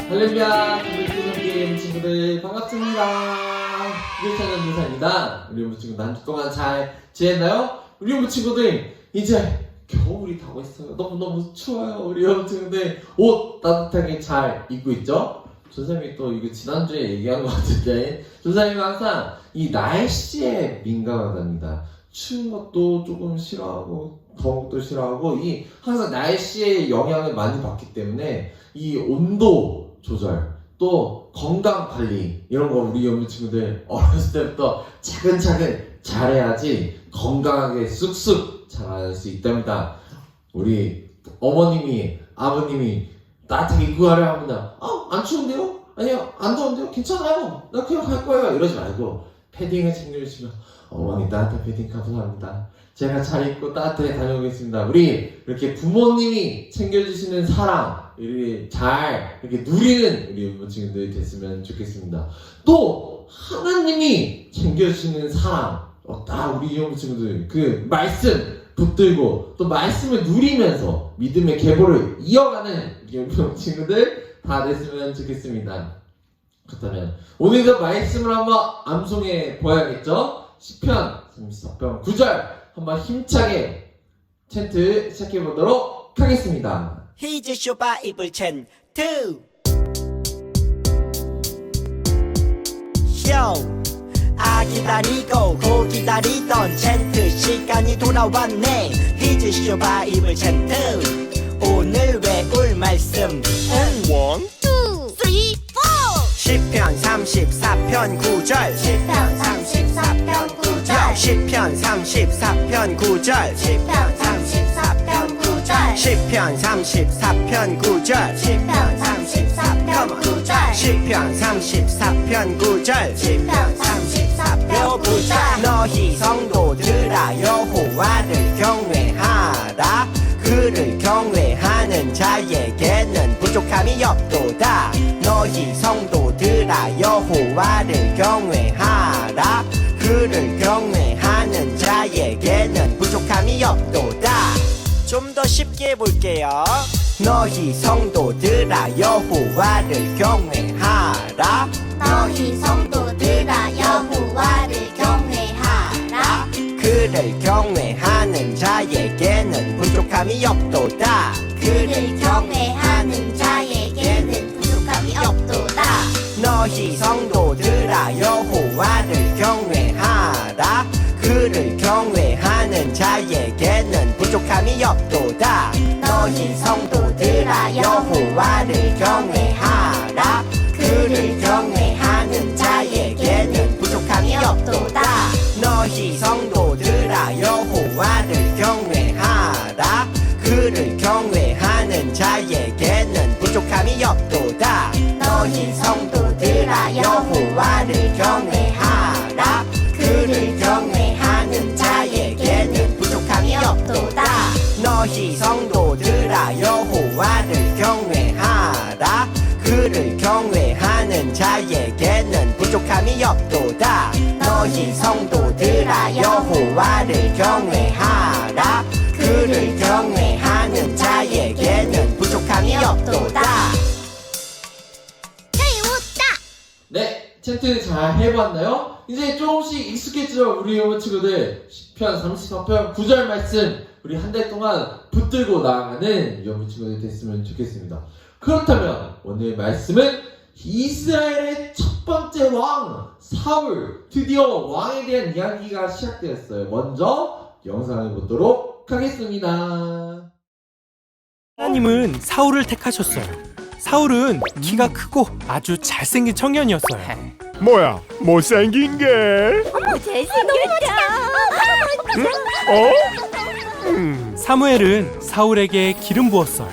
할렐루야, 기독교 친구들 반갑습니다. 기독찬양 교사입니다. 우리 연부 친구 한 주 동안 잘 지냈나요? 우리 연부 친구들 이제 겨울이 다고 있어요. 너무너무 추워요. 우리 연부 친구들 옷 따뜻하게 잘 입고 있죠? 전사님이 또 이거 지난주에 얘기한 것 같은데 전사님은 항상 이 날씨에 민감하답니다. 추운 것도 조금 싫어하고 더운 것도 싫어하고 이 항상 날씨의 영향을 많이 받기 때문에 이 온도 조절 또 건강 관리 이런 거 우리 연부 친구들 어렸을 때부터 차근차근 잘해야지 건강하게 쑥쑥 자랄 수 있답니다. 우리 어머님이 아버님이 따뜻하게 입고 가려 합니다. 안 추운데요? 아니요, 안 더운데요? 괜찮아요. 나 그냥 갈 거예요. 이러지 말고 패딩을 챙겨주시면 어머니 따뜻한 패딩 감사합니다. 제가 잘 입고 따뜻하게 다녀오겠습니다. 우리 이렇게 부모님이 챙겨주시는 사랑 우리 잘 이렇게 누리는 우리 연부 친구들이 됐으면 좋겠습니다. 또 하나님이 챙겨주시는 사랑 딱 우리 연부 친구들 그 말씀 붙들고 또 말씀을 누리면서 믿음의 계보를 이어가는 우리 연부 친구들 다 됐으면 좋겠습니다. 그렇다면 오늘도 말씀을 한번 암송해 보야겠죠? 시편 34편 9절 한번 힘차게 챈트 시작해 보도록 하겠습니다. Here's your Bible chant 2. 기다리고 고 기다리던 챈트 시간이 돌아왔네. Here's your Bible chant 2. 오늘 외울 말씀은 1, 2, 3, 4 시편 34편 9절 시편 34편 9절 시편 34편 9절 시편 34편 9절 시편 34편 9절 시편 34편 9절 시편 34편 9절 시편 34편 9절 너희 성도들아 여호와를 경외하라. 그를 경외하는 자에게는 부족함이 없도다. 너희 성도들아 여호와를 경외하라. 그를 경외하는 자에게는 부족함이 없도다. 좀 더 쉽게 해볼게요. 너희 성도들아 여호와를 경외하라. 너희 성도들아 여호와를 경외하라. 그를 경외하는 자에게는 부족함이 없도다. 그를 경외하는 자에게는 부족함이 없도다. 너희 성도들아 여호와를 경외하라. 그를 경외하는 자에게는 부족함이 없도다. 너희 성도들아 여호와를 경외하라. 그를 경외하는 자에게는 부족함이 없도다. 너희 성도들아 여호와를 경외하라. 그를 경외하는 자에게는 부족함이 없도다. 너희 성도들아 여호와를 경외하라. 그를 경외하는 자에게는 부족함이 없도다. 너희 성도들아 여호와를 경외하라. 그를 경외하는 자에게는 부족함이 없도다. 너희 성도들아 여호와를 경외하라. 그를 경외하는 자에게는 부족함이 없도다. 네, 챈트 잘 해봤나요? 이제 조금씩 익숙해지죠? 우리 연부 친구들 시편 34편 9절 말씀 우리 한 달 동안 붙들고 나아가는 연부 친구들 됐으면 좋겠습니다. 그렇다면 오늘 말씀은 이스라엘의 첫 번째 왕 사울 드디어 왕에 대한 이야기가 시작되었어요. 먼저 영상을 보도록 하겠습니다. 하나님은 사울을 택하셨어요. 사울은 키가 크고 아주 잘생긴 청년이었어요. 뭐야, 못생긴 게? 잘생겼다. 사무엘은 사울에게 기름 부었어요.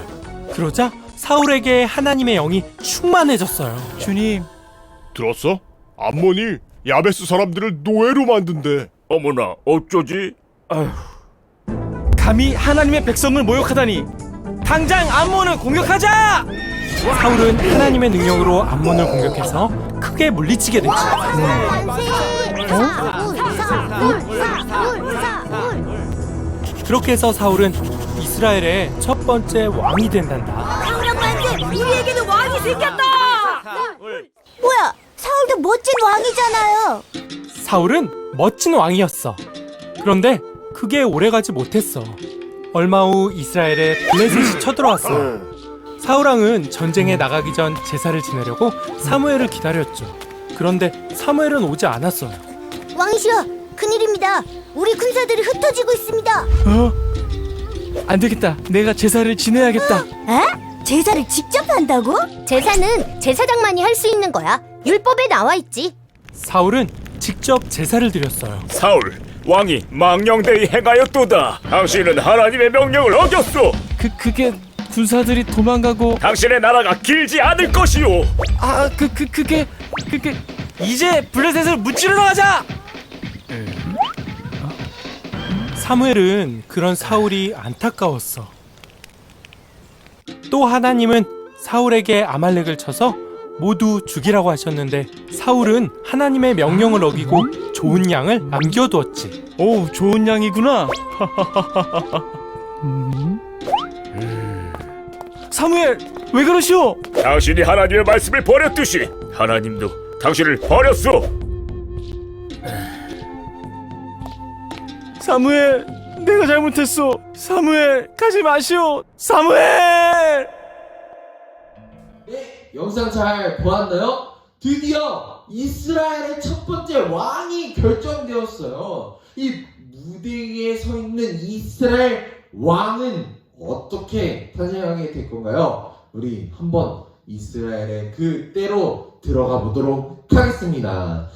그러자 사울에게 하나님의 영이 충만해졌어요. 주님, 들었어? 암몬이 야베스 사람들을 노예로 만든대. 어머나 어쩌지? 아휴. 감히 하나님의 백성을 모욕하다니! 당장 암몬을 공격하자! 사울은 하나님의 능력으로 암몬을 공격해서 크게 물리치게 됐죠. 그렇게 해서 사울은 이스라엘의 첫 번째 왕이 된단다. 사울아 만세! 우리에게도 왕이 생겼다. 뭐야? 사울도 멋진 왕이잖아요. 사울은 멋진 왕이었어. 그런데 그게 오래가지 못했어. 얼마 후 이스라엘에 블레셋이 쳐들어왔어. 사울왕은 전쟁에 나가기 전 제사를 지내려고 사무엘을 기다렸죠. 그런데 사무엘은 오지 않았어요. 왕이시여, 큰일입니다. 우리 군사들이 흩어지고 있습니다. 안 되겠다. 내가 제사를 지내야겠다. 에? 제사를 직접 한다고? 제사는 제사장만이 할 수 있는 거야. 율법에 나와 있지. 사울은 직접 제사를 드렸어요. 사울, 왕이 망령되이 행하였도다. 당신은 하나님의 명령을 어겼소. 그게 군사들이 도망가고 당신의 나라가 길지 않을 것이오. 그게 이제 블레셋을 무찌르러 가자. 사무엘은 그런 사울이 안타까웠어. 또 하나님은 사울에게 아말렉을 쳐서 모두 죽이라고 하셨는데 사울은 하나님의 명령을 어기고 좋은 양을 남겨두었지. 오, 좋은 양이구나. 사무엘, 왜 그러시오? 당신이 하나님의 말씀을 버렸듯이 하나님도 당신을 버렸소. 사무엘, 내가 잘못했어. 사무엘, 가지 마시오. 사무엘! 네, 영상 잘 보았나요? 드디어 이스라엘의 첫 번째 왕이 결정되었어요. 이 무대 위에 서 있는 이스라엘 왕은 어떻게 탄생하게 될 건가요? 우리 한번 이스라엘의 그 때로 들어가 보도록 하겠습니다.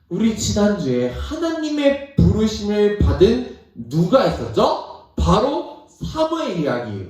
우리 지난주에 하나님의 부르심을 받은 누가 있었죠? 바로 사무엘 이야기.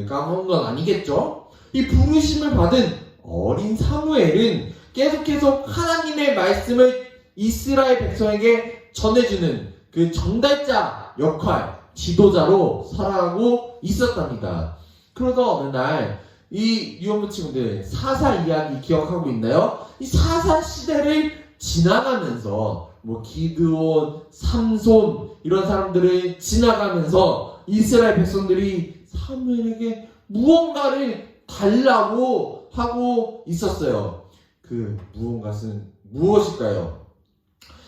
까먹은 건 아니겠죠? 이 부르심을 받은 어린 사무엘은 계속 하나님의 말씀을 이스라엘 백성에게 전해주는 그 전달자 역할, 지도자로 살아가고 있었답니다. 그러다 어느 날 이 유언부 친구들 사사 이야기 기억하고 있나요? 이 사사 시대를 지나가면서 뭐 기드온, 삼손 이런 사람들을 지나가면서 이스라엘 백성들이 사무엘에게 무언가를 달라고 하고 있었어요. 그 무언가는 무엇일까요?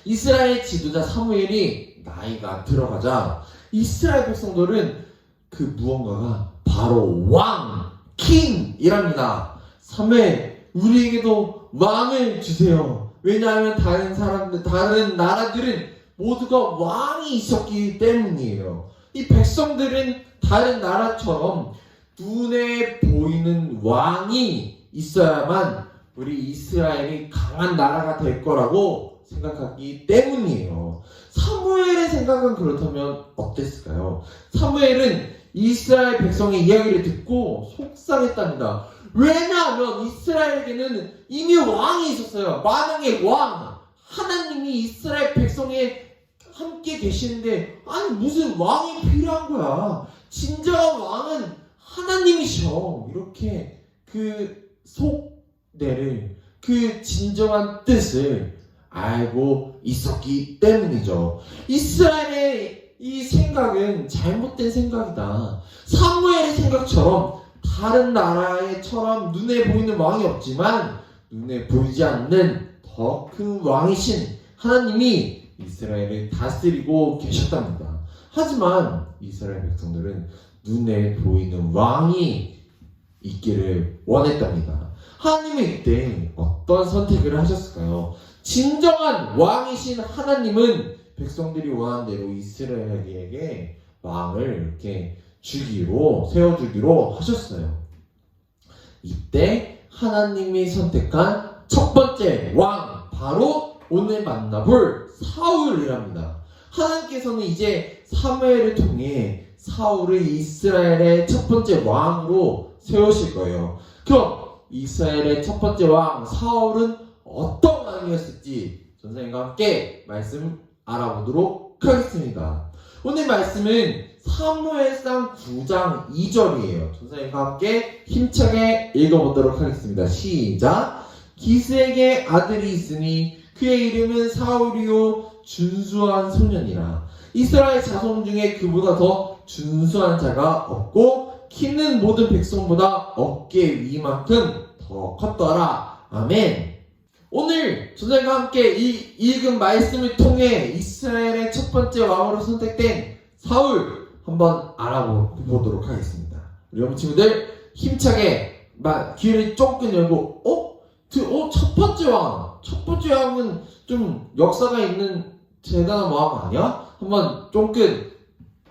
이스라엘 지도자 사무엘이 나이가 들어가자 이스라엘 백성들은 그 무언가가 바로 왕, 킹이랍니다. 사무엘, 우리에게도 왕을 주세요. 왜냐하면 다른 나라들은 모두가 왕이 있었기 때문이에요. 이 백성들은 다른 나라처럼 눈에 보이는 왕이 있어야만 우리 이스라엘이 강한 나라가 될 거라고 생각하기 때문이에요. 사무엘의 생각은 그렇다면 어땠을까요? 사무엘은 이스라엘 백성의 이야기를 듣고 속상했답니다. 왜냐하면 이스라엘에게는 이미 왕이 있었어요. 만왕의 왕, 하나님이 이스라엘 백성에 함께 계시는데 아니 무슨 왕이 필요한 거야. 진정한 왕은 하나님이셔. 이렇게 그 속내를, 그 진정한 뜻을 알고 있었기 때문이죠. 이스라엘의 이 생각은 잘못된 생각이다. 사무엘의 생각처럼 다른 나라에처럼 눈에 보이는 왕이 없지만 눈에 보이지 않는 더 큰 왕이신 하나님이 이스라엘을 다스리고 계셨답니다. 하지만 이스라엘 백성들은 눈에 보이는 왕이 있기를 원했답니다. 하나님은 이때 어떤 선택을 하셨을까요? 진정한 왕이신 하나님은 백성들이 원하는 대로 이스라엘에게 왕을 이렇게 세워주기로 하셨어요. 이때 하나님이 선택한 첫 번째 왕, 바로 오늘 만나볼 사울이랍니다. 하나님께서는 이제 사무엘을 통해 사울을 이스라엘의 첫 번째 왕으로 세우실 거예요. 그럼 이스라엘의 첫 번째 왕 사울은 어떤 왕이었을지 전사님과 함께 말씀 알아보도록 하겠습니다. 오늘 말씀은 사무엘상 9장 2절이에요. 전사님과 함께 힘차게 읽어보도록 하겠습니다. 시작! 기스에게 아들이 있으니 그의 이름은 사울이요 준수한 소년이라. 이스라엘 자손 중에 그보다 더 준수한 자가 없고 키는 모든 백성보다 어깨 위만큼 더 컸더라. 아멘. 오늘 저들과 함께 이 읽은 말씀을 통해 이스라엘의 첫 번째 왕으로 선택된 사울 한번 알아보도록 하겠습니다. 우리 여러분 친구들 힘차게 귀를 쫑긋 열고 첫 번째 왕은 좀 역사가 있는 대단한 왕 아니야? 한번 쫑긋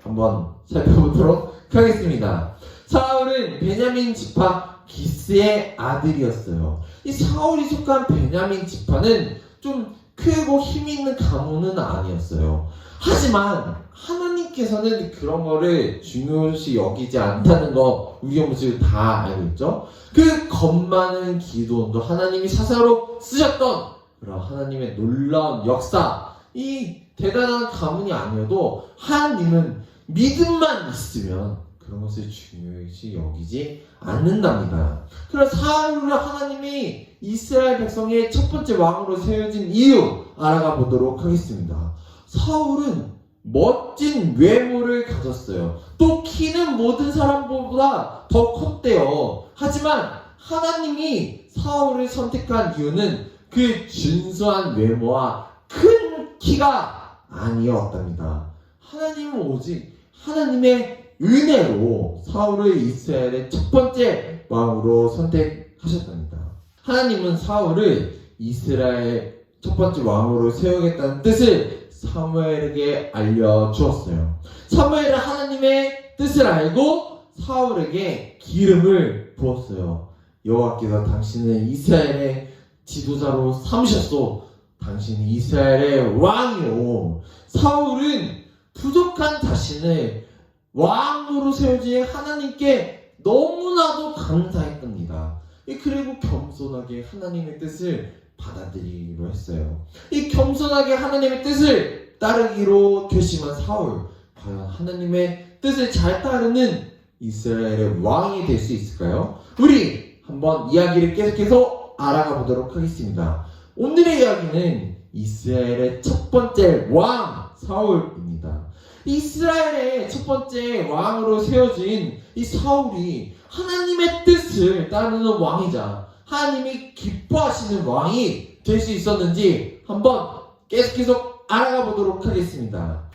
한번 살펴보도록 하겠습니다. 사울은 베냐민 지파 기스의 아들이었어요. 이 사울이 속한 베냐민 지파는 좀 크고 힘있는 가문은 아니었어요. 하지만 하나님께서는 그런 거를 중요시 여기지 않다는 거 우리 모두 다 알고 있죠? 그 겁 많은 기도원도 하나님이 사사로 쓰셨던 그런 하나님의 놀라운 역사, 이 대단한 가문이 아니어도 하나님은 믿음만 있으면 그런 것을 중요시 여기지 않는답니다. 그래서 사울을 하나님이 이스라엘 백성의 첫 번째 왕으로 세워진 이유 알아가 보도록 하겠습니다. 사울은 멋진 외모를 가졌어요. 또 키는 모든 사람보다 더 컸대요. 하지만 하나님이 사울을 선택한 이유는 그 준수한 외모와 큰 키가 아니었답니다. 하나님은 오직 하나님의 은혜로 사울을 이스라엘의 첫 번째 왕으로 선택하셨답니다. 하나님은 사울을 이스라엘 첫 번째 왕으로 세우겠다는 뜻을 사무엘에게 알려주었어요. 사무엘은 하나님의 뜻을 알고 사울에게 기름을 부었어요. 여호와께서 당신을 이스라엘의 지도자로 삼으셨소. 당신이 이스라엘의 왕이요. 사울은 부족한 자신을 왕으로 세워진 하나님께 너무나도 감사했답니다. 그리고 겸손하게 하나님의 뜻을 받아들이기로 했어요. 이 겸손하게 하나님의 뜻을 따르기로 결심한 사울, 과연 하나님의 뜻을 잘 따르는 이스라엘의 왕이 될 수 있을까요? 우리 한번 이야기를 계속해서 알아가 보도록 하겠습니다. 오늘의 이야기는 이스라엘의 첫 번째 왕 사울입니다. 이스라엘의 첫 번째 왕으로 세워진 이 사울이 하나님의 뜻을 따르는 왕이자 하나님이 기뻐하시는 왕이 될 수 있었는지 한번 계속 알아가 보도록 하겠습니다.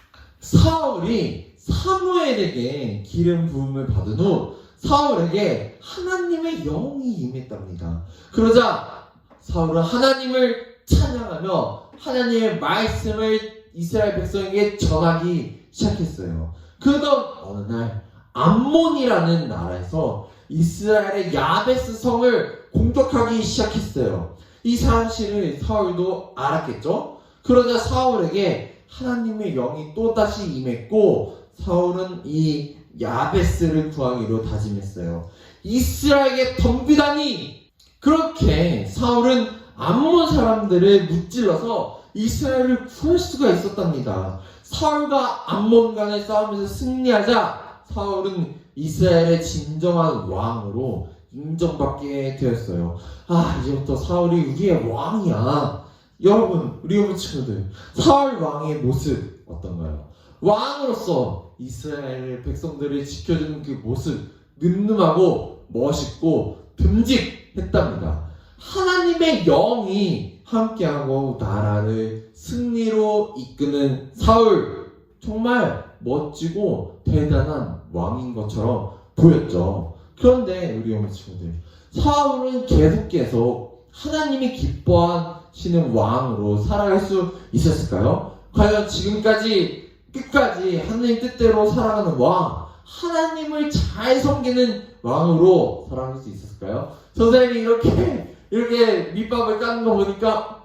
사울이 사무엘에게 기름 부음을 받은 후 사울에게 하나님의 영이 임했답니다. 그러자 사울은 하나님을 찬양하며 하나님의 말씀을 이스라엘 백성에게 전하기 시작했어요. 그러던 어느 날 암몬이라는 나라에서 이스라엘의 야베스 성을 공격하기 시작했어요. 이 사실을 사울도 알았겠죠? 그러자 사울에게 하나님의 영이 또다시 임했고 사울은 이 야베스를 구하기로 다짐했어요. 이스라엘에게 덤비다니! 그렇게 사울은 암몬 사람들을 무찔러서 이스라엘을 구할 수가 있었답니다. 사울과 암몬 간의 싸움에서 승리하자 사울은 이스라엘의 진정한 왕으로 인정받게 되었어요. 이제부터 사울이 우리의 왕이야. 여러분, 우리 여러분 친구들, 사울 왕의 모습 어떤가요? 왕으로서 이스라엘 백성들을 지켜주는 그 모습 늠름하고 멋있고 듬직했답니다. 하나님의 영이 함께하고 나라를 승리로 이끄는 사울, 정말 멋지고 대단한 왕인 것처럼 보였죠. 그런데 우리 어머니 친구들, 사울은 계속 하나님이 기뻐하시는 왕으로 살아갈 수 있었을까요? 과연 지금까지 끝까지 하나님 뜻대로 살아가는 왕, 하나님을 잘 섬기는 왕으로 살아갈 수 있었을까요? 선생님이 이렇게 밑밥을 까는 거 보니까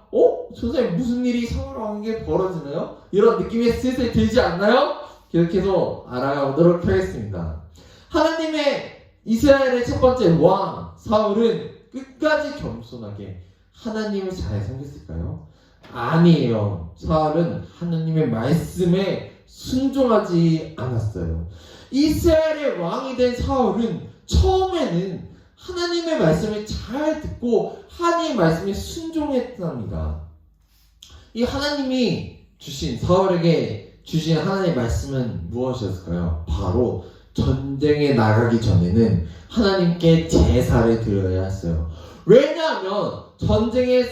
선생님 무슨 일이 사울 왕에게 벌어지나요? 이런 느낌이 슬슬 들지 않나요? 계속해서 알아가보도록 하겠습니다. 하나님의 이스라엘의 첫 번째 왕 사울은 끝까지 겸손하게 하나님을 잘 섬겼을까요? 아니에요. 사울은 하나님의 말씀에 순종하지 않았어요. 이스라엘의 왕이 된 사울은 처음에는 하나님의 말씀을 잘 듣고 하나님의 말씀에 순종했답니다. 이 하나님이 사울에게 주신 하나님의 말씀은 무엇이었을까요? 바로 전쟁에 나가기 전에는 하나님께 제사를 드려야 했어요. 왜냐하면 전쟁의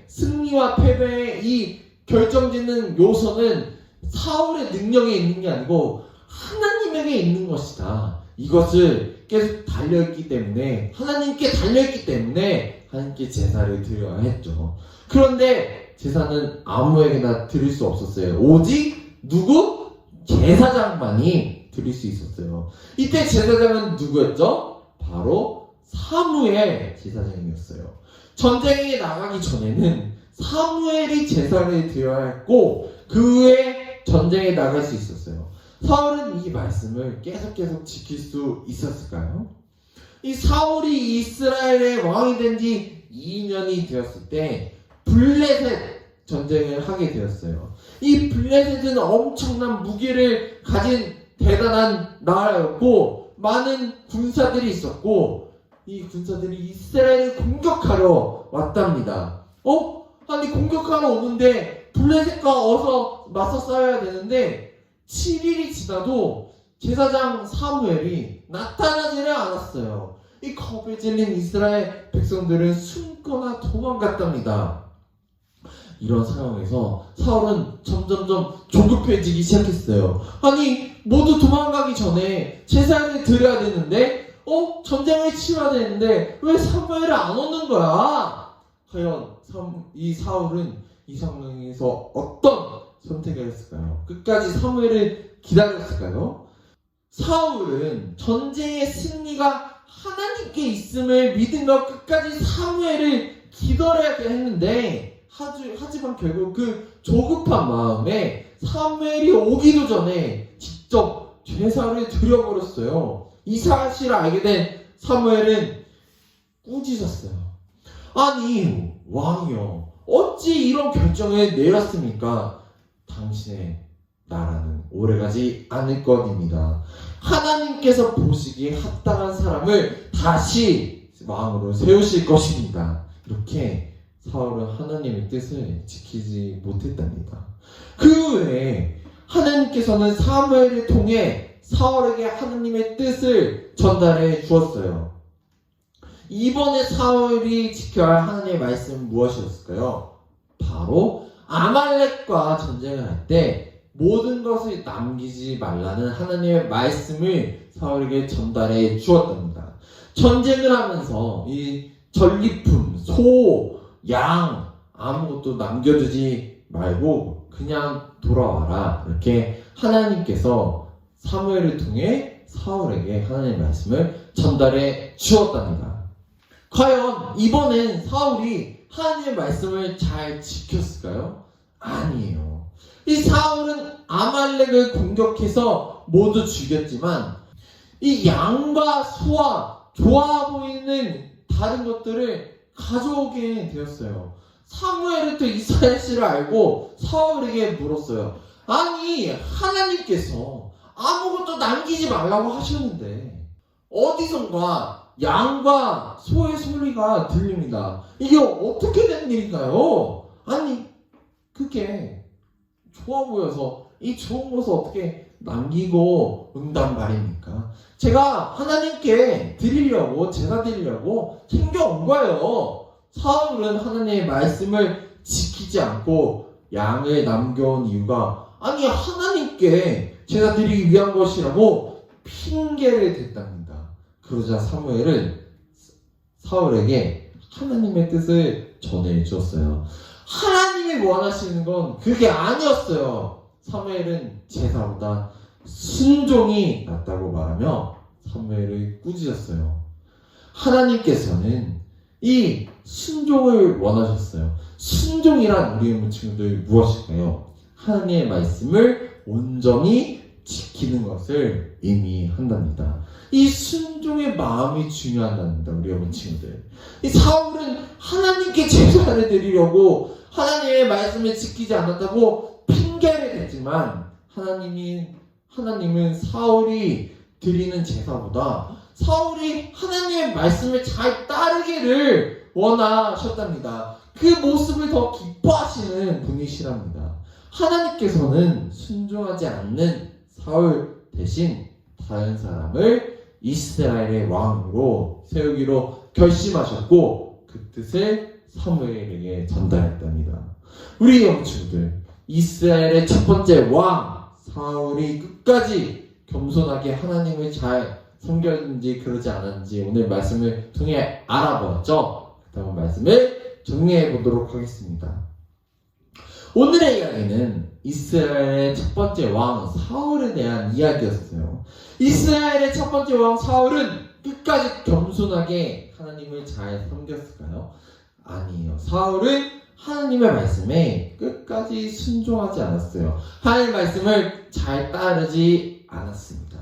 승리와 패배의 이 결정짓는 요소는 사울의 능력에 있는 게 아니고 하나님에게 있는 것이다. 이것을 계속 달려있기 때문에 하나님께 달려있기 때문에 하나님께 제사를 드려야 했죠. 그런데 제사는 아무에게나 드릴 수 없었어요. 오직 누구? 제사장만이 드릴 수 있었어요. 이때 제사장은 누구였죠? 바로 사무엘 제사장이었어요. 전쟁에 나가기 전에는 사무엘이 제사를 드려야 했고 그 후에 전쟁에 나갈 수 있었어요. 사울은 이 말씀을 계속 지킬 수 있었을까요? 이 사울이 이스라엘의 왕이 된 지 2년이 되었을 때 블레셋 전쟁을 하게 되었어요. 이 블레셋은 엄청난 무기를 가진 대단한 나라였고 많은 군사들이 있었고 이 군사들이 이스라엘을 공격하러 왔답니다. 아니 공격하러 오는데 블레셋과 어서 맞서 싸워야 되는데 7일이 지나도 제사장 사무엘이 나타나지를 않았어요. 이 겁에 질린 이스라엘 백성들은 숨거나 도망갔답니다. 이런 상황에서 사울은 점점점 조급해지기 시작했어요. 아니 모두 도망가기 전에 제사를 드려야 되는데 전쟁을 치러야 되는데 왜 사무엘을 안 오는 거야? 과연 이 사울은 이 상황에서 어떤 선택을 했을까요? 끝까지 사무엘을 기다렸을까요? 사울은 전쟁의 승리가 하나님께 있음을 믿음과 끝까지 사무엘을 기다려야 했는데 하지만 결국 그 조급한 마음에 사무엘이 오기도 전에 직접 제사를 드려버렸어요. 이 사실을 알게 된 사무엘은 꾸짖었어요. 아니 왕이여, 어찌 이런 결정을 내렸습니까? 당신의 나라는 오래가지 않을 것입니다. 하나님께서 보시기에 합당한 사람을 다시 왕으로 세우실 것입니다. 이렇게 사울은 하나님의 뜻을 지키지 못했답니다. 그 후에 하나님께서는 사무엘을 통해 사울에게 하나님의 뜻을 전달해 주었어요. 이번에 사울이 지켜야 할 하나님의 말씀은 무엇이었을까요? 바로 아말렉과 전쟁을 할 때 모든 것을 남기지 말라는 하나님의 말씀을 사울에게 전달해 주었답니다. 전쟁을 하면서 이 전리품, 소, 양 아무것도 남겨두지 말고 그냥 돌아와라. 이렇게 하나님께서 사무엘을 통해 사울에게 하나님의 말씀을 전달해 주었답니다. 과연 이번엔 사울이 하나님의 말씀을 잘 지켰을까요? 아니에요. 이 사울은 아말렉을 공격해서 모두 죽였지만 이 양과 소와 좋아 보이는 다른 것들을 가져오게 되었어요. 사무엘은 또 이스라엘 씨를 알고 사울에게 물었어요. 아니 하나님께서 아무것도 남기지 말라고 하셨는데 어디선가 양과 소의 소리가 들립니다. 이게 어떻게 된 일인가요? 아니 그게 좋아 보여서 이 좋은 것을 어떻게 남기고 온단 말입니까? 제가 하나님께 드리려고 제사 드리려고 챙겨온 거예요. 사울은 하나님의 말씀을 지키지 않고 양을 남겨온 이유가 아니 하나님께 제사 드리기 위한 것이라고 핑계를 댔답니다. 그러자 사무엘은 사울에게 하나님의 뜻을 전해 주었어요. 하나님이 원하시는 건 그게 아니었어요. 사무엘은 제사보다 순종이 낫다고 말하며 사무엘을 꾸짖었어요. 하나님께서는 이 순종을 원하셨어요. 순종이란 우리의 친구들 무엇일까요? 하나님의 말씀을 온전히 지키는 것을 의미한답니다. 이 순종의 마음이 중요하답니다. 우리 여러분 친구들. 이 사울은 하나님께 제사를 드리려고 하나님의 말씀을 지키지 않았다고 핑계를 댔지만 하나님은 사울이 드리는 제사보다 사울이 하나님의 말씀을 잘 따르기를 원하셨답니다. 그 모습을 더 기뻐하시는 분이시랍니다. 하나님께서는 순종하지 않는 사울 대신 다른 사람을 이스라엘의 왕으로 세우기로 결심하셨고 그 뜻을 사무엘에게 전달했답니다. 우리 영혼 친구들, 이스라엘의 첫 번째 왕 사울이 끝까지 겸손하게 하나님을 잘 섬겼는지 그러지 않았는지 오늘 말씀을 통해 알아보았죠. 다음 말씀을 정리해 보도록 하겠습니다. 오늘의 이야기는 이스라엘의 첫 번째 왕 사울에 대한 이야기였어요. 이스라엘의 첫 번째 왕 사울은 끝까지 겸손하게 하나님을 잘 섬겼을까요? 아니에요. 사울은 하나님의 말씀에 끝까지 순종하지 않았어요. 하나님의 말씀을 잘 따르지 않았습니다.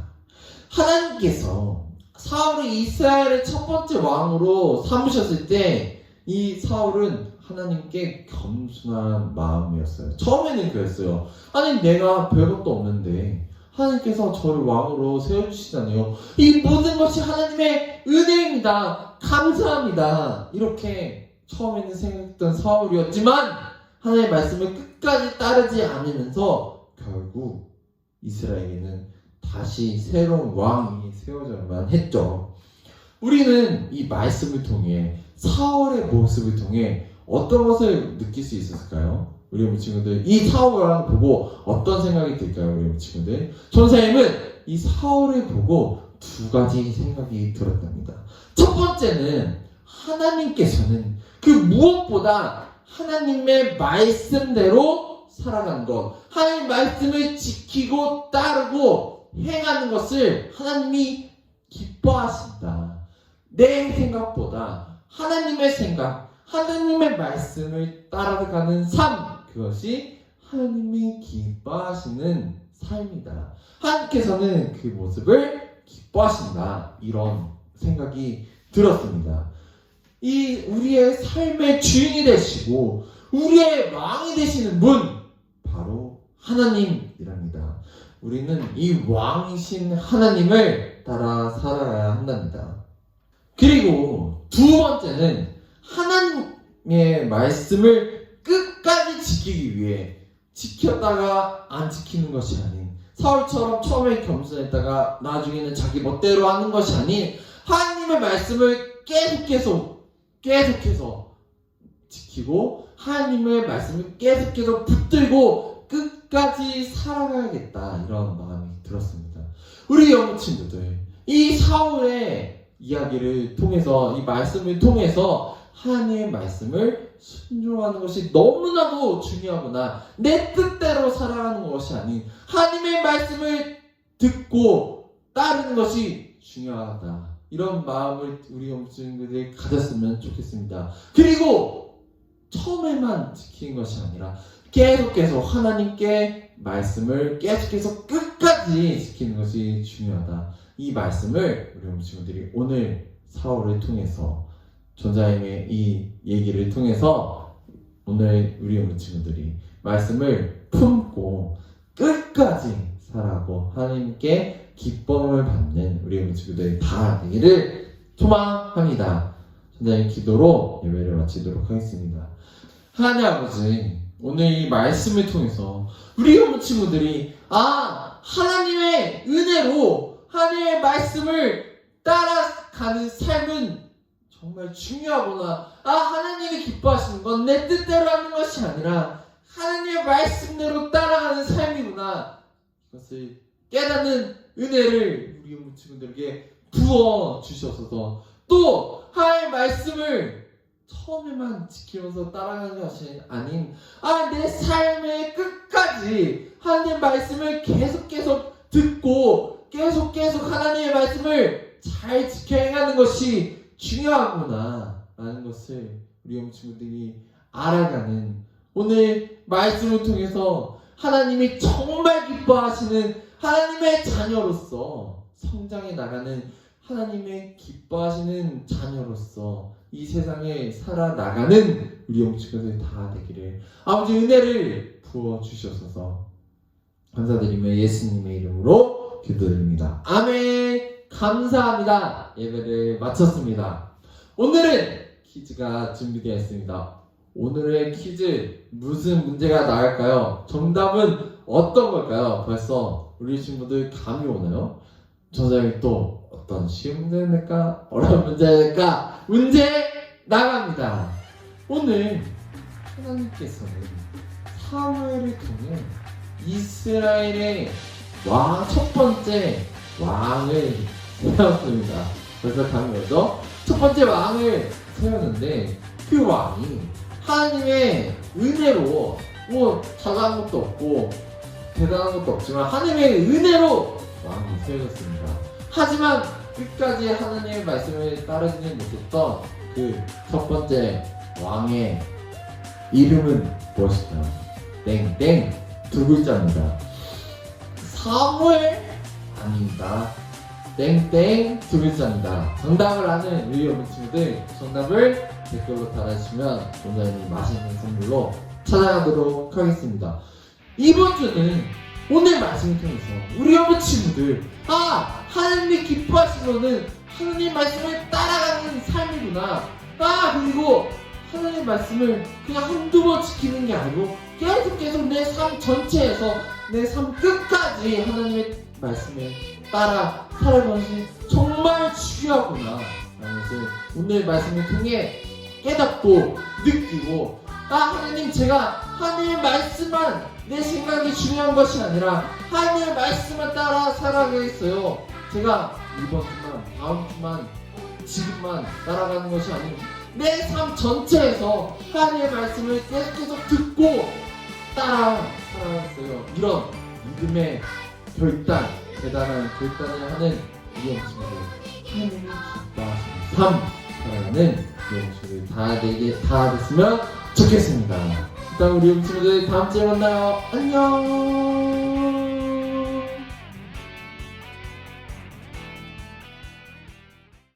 하나님께서 사울이 이스라엘의 첫 번째 왕으로 삼으셨을 때 이 사울은 하나님께 겸손한 마음이었어요. 처음에는 그랬어요. 아니 내가 별것도 없는데 하나님께서 저를 왕으로 세워주시다니요. 이 모든 것이 하나님의 은혜입니다. 감사합니다. 이렇게 처음에는 생각했던 사울이었지만 하나님의 말씀을 끝까지 따르지 않으면서 결국 이스라엘에는 다시 새로운 왕이 세워져야만 했죠. 우리는 이 말씀을 통해 사울의 모습을 통해 어떤 것을 느낄 수 있었을까요? 우리 친구들, 이 사울을 보고 어떤 생각이 들까요? 우리 친구들, 전사님은 이 사울을 보고 두 가지 생각이 들었답니다. 첫 번째는 하나님께서는 그 무엇보다 하나님의 말씀대로 살아가는 것, 하나님의 말씀을 지키고 따르고 행하는 것을 하나님이 기뻐하신다. 내 생각보다 하나님의 생각, 하나님의 말씀을 따라가는 삶, 그것이 하나님이 기뻐하시는 삶이다. 하나님께서는 그 모습을 기뻐하신다. 이런 생각이 들었습니다. 이 우리의 삶의 주인이 되시고 우리의 왕이 되시는 분, 바로 하나님이랍니다. 우리는 이 왕이신 하나님을 따라 살아가야 한답니다. 그리고 두 번째는 하나님의 말씀을 끝까지 지키기 위해 지켰다가 안 지키는 것이 아닌, 사울처럼 처음에 겸손했다가 나중에는 자기 멋대로 하는 것이 아닌 하나님의 말씀을 계속해서 지키고 하나님의 말씀을 계속해서 붙들고 끝까지 살아가야겠다, 이런 마음이 들었습니다. 우리 영혼 친구들, 이 사울의 이야기를 통해서, 이 말씀을 통해서 하나님의 말씀을 순종하는 것이 너무나도 중요하구나. 내 뜻대로 살아가는 것이 아닌 하나님의 말씀을 듣고 따르는 것이 중요하다. 이런 마음을 우리 영혼들이 가졌으면 좋겠습니다. 그리고 처음에만 지키는 것이 아니라 계속해서 하나님께 말씀을 계속해서 끝까지 지키는 것이 중요하다. 이 말씀을 우리 친구들이 오늘 사울을 통해서, 전자님의 이 얘기를 통해서 오늘 우리 친구들이 말씀을 품고 끝까지 살아가고 하나님께 기쁨을 받는 우리 친구들이 다 되기를 소망합니다. 전자님 기도로 예배를 마치도록 하겠습니다. 하나님 아버지, 오늘 이 말씀을 통해서 우리 친구들이 하나님의 은혜로 하나님의 말씀을 따라가는 삶은 정말 중요하구나. 하나님이 기뻐하시는 건 내 뜻대로 하는 것이 아니라 하나님의 말씀대로 따라가는 삶이구나. 이것을 깨닫는 은혜를 우리 친구들에게 부어 주셔서, 또 하나님의 말씀을 처음에만 지키면서 따라가는 것이 아닌 내 삶의 끝까지 하나님의 말씀을 계속 듣고 계속 하나님의 말씀을 잘 지켜 행하는 것이 중요하구나 라는 것을 우리 친구들이 알아가는, 오늘 말씀을 통해서 하나님이 정말 기뻐하시는 하나님의 자녀로서 성장해 나가는, 하나님의 기뻐하시는 자녀로서 이 세상에 살아나가는 우리 친구들 다 되기를 아버지 은혜를 부어주셔서 감사드리며 예수님의 이름으로 기도드립니다. 아멘. 감사합니다. 예배를 마쳤습니다. 오늘은 퀴즈가 준비되어 있습니다. 오늘의 퀴즈, 무슨 문제가 나갈까요? 정답은 어떤 걸까요? 벌써 우리 친구들 감이 오나요? 저자님이 또 어떤 쉬운 문제가 낼까? 어려운 문제가 낼까? 문제 나갑니다. 오늘 하나님께서는 사무엘을 통해 이스라엘의 첫 번째 왕을 세웠습니다. 그래서 감이 오죠? 첫 번째 왕을 세웠는데 그 왕이 하나님의 은혜로 뭐 잘난 것도 없고 대단한 것도 없지만 하나님의 은혜로 왕이 세워졌습니다. 하지만 끝까지 하나님의 말씀을 따르지는 못했던 그 첫 번째 왕의 이름은 무엇일까요? 땡땡 두 글자입니다. 사무엘 아닙니다. 땡땡 두 글자입니다. 정답을 아는 우리 여러분 친구들 정답을 댓글로 달아주시면 오늘 맛있는 선물로 찾아가도록 하겠습니다. 이번 주는 오늘 말씀을 통해서 우리 여러분 친구들 하나님이 기뻐하신 거는 하나님 말씀을 따라가는 삶이구나. 그리고 하나님 말씀을 그냥 한두 번 지키는 게 아니고 계속 내 삶 전체에서 내 삶 끝까지 하나님의 말씀을 따라 살아가는 것이 정말 중요하구나 라는 것을 오늘 말씀을 통해 깨닫고 느끼고 하나님, 제가 하나님의 말씀만 내 생각이 중요한 것이 아니라 하나님의 말씀을 따라 살아가겠어요. 제가 이번 주만 다음 주만 지금만 따라가는 것이 아닌 내 삶 전체에서 하나님의 말씀을 계속 듣고 따라 살아가겠어요. 이런 믿음의 결단, 대단한 결단을 하는 우리 형제들, 하나님이 기뻐하시는 삶 살아가는 우리 형제들 다 됐으면 좋겠습니다. 일단 우리 형제들 다음 주에 만나요. 안녕.